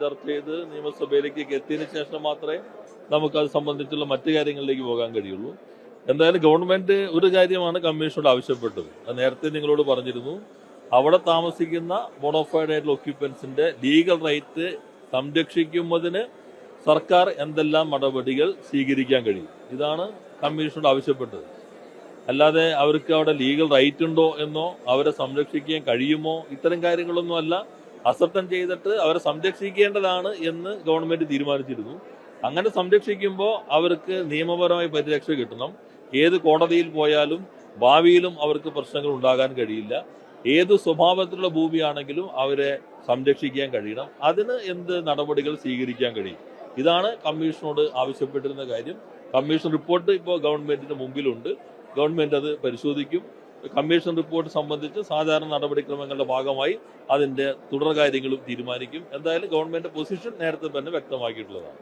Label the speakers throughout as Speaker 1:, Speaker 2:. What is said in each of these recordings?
Speaker 1: ചർച്ച ചെയ്ത് നിയമസഭയിലേക്ക് എത്തിയതിനു ശേഷം മാത്രമേ നമുക്കത് സംബന്ധിച്ചുള്ള മറ്റു കാര്യങ്ങളിലേക്ക് പോകാൻ കഴിയുള്ളൂ. എന്തായാലും ഗവൺമെന്റ് ഒരു കാര്യമാണ് കമ്മീഷനോട് ആവശ്യപ്പെട്ടത്. അത് നേരത്തെ നിങ്ങളോട് പറഞ്ഞിരുന്നു. അവിടെ താമസിക്കുന്ന ബോണോഫൈഡ് ആയിട്ടുള്ള ഒക്യുപ്പൻസിന്റെ ലീഗൽ റൈറ്റ് സംരക്ഷിക്കുന്നതിന് സർക്കാർ എന്തെല്ലാം നടപടികൾ സ്വീകരിക്കാൻ കഴിയും, ഇതാണ് കമ്മീഷനോട് ആവശ്യപ്പെട്ടത്. അല്ലാതെ അവർക്ക് അവിടെ ലീഗൽ റൈറ്റ് ഉണ്ടോ എന്നോ അവരെ സംരക്ഷിക്കാൻ കഴിയുമോ ഇത്തരം കാര്യങ്ങളൊന്നും അല്ല. അസർട്ടൻ ചെയ്തിട്ട് അവരെ സംരക്ഷിക്കേണ്ടതാണ് എന്ന് ഗവൺമെന്റ് തീരുമാനിച്ചിരുന്നു. അങ്ങനെ സംരക്ഷിക്കുമ്പോൾ അവർക്ക് നിയമപരമായ പരിരക്ഷ കിട്ടണം. ഏത് കോടതിയിൽ പോയാലും ഭാവിയിലും അവർക്ക് പ്രശ്നങ്ങൾ ഉണ്ടാകാൻ കഴിയില്ല. ഏത് സ്വഭാവത്തിലുള്ള ഭൂമിയാണെങ്കിലും അവരെ സംരക്ഷിക്കാൻ കഴിയണം. അതിന് എന്ത് നടപടികൾ സ്വീകരിക്കാൻ കഴിയും, ഇതാണ് കമ്മീഷനോട് ആവശ്യപ്പെട്ടിരുന്ന കാര്യം. കമ്മീഷൻ റിപ്പോർട്ട് ഇപ്പോൾ ഗവൺമെന്റിന് മുമ്പിലുണ്ട്. ഗവൺമെന്റ് അത് പരിശോധിക്കും. കമ്മീഷൻ റിപ്പോർട്ട് സംബന്ധിച്ച് സാധാരണ നടപടിക്രമങ്ങളുടെ ഭാഗമായി അതിന്റെ തുടർ കാര്യങ്ങളും തീരുമാനിക്കും. എന്തായാലും ഗവൺമെന്റ് പൊസിഷൻ നേരത്തെ തന്നെ വ്യക്തമാക്കിയിട്ടുള്ളതാണ്.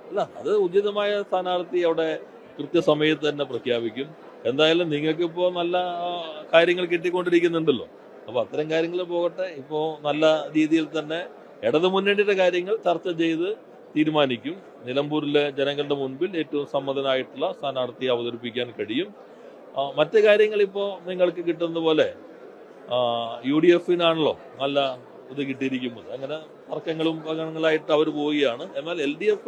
Speaker 1: അല്ല, അത് ഉചിതമായ സ്ഥാനാർത്ഥി അവിടെ കൃത്യസമയത്ത് തന്നെ പ്രഖ്യാപിക്കും. എന്തായാലും നിങ്ങൾക്കിപ്പോൾ നല്ല കാര്യങ്ങൾ കിട്ടിക്കൊണ്ടിരിക്കുന്നുണ്ടല്ലോ, അപ്പോൾ അത്തരം കാര്യങ്ങൾ പോകട്ടെ. ഇപ്പോൾ നല്ല രീതിയിൽ തന്നെ ഇടതുമുന്നണിയുടെ കാര്യങ്ങൾ ചർച്ച ചെയ്ത് തീരുമാനിക്കും. നിലമ്പൂരിലെ ജനങ്ങളുടെ മുൻപിൽ ഏറ്റവും സമ്മതനായിട്ടുള്ള സ്ഥാനാർത്ഥിയെ അവതരിപ്പിക്കാൻ കഴിയും. മറ്റു കാര്യങ്ങൾ ഇപ്പോൾ നിങ്ങൾക്ക് കിട്ടുന്ന പോലെ UDF നല്ല ഇത് കിട്ടിയിരിക്കുന്നത്. അങ്ങനെ തർക്കങ്ങളും പകങ്ങളായിട്ട് അവർ പോവുകയാണ്. എന്നാൽ LDF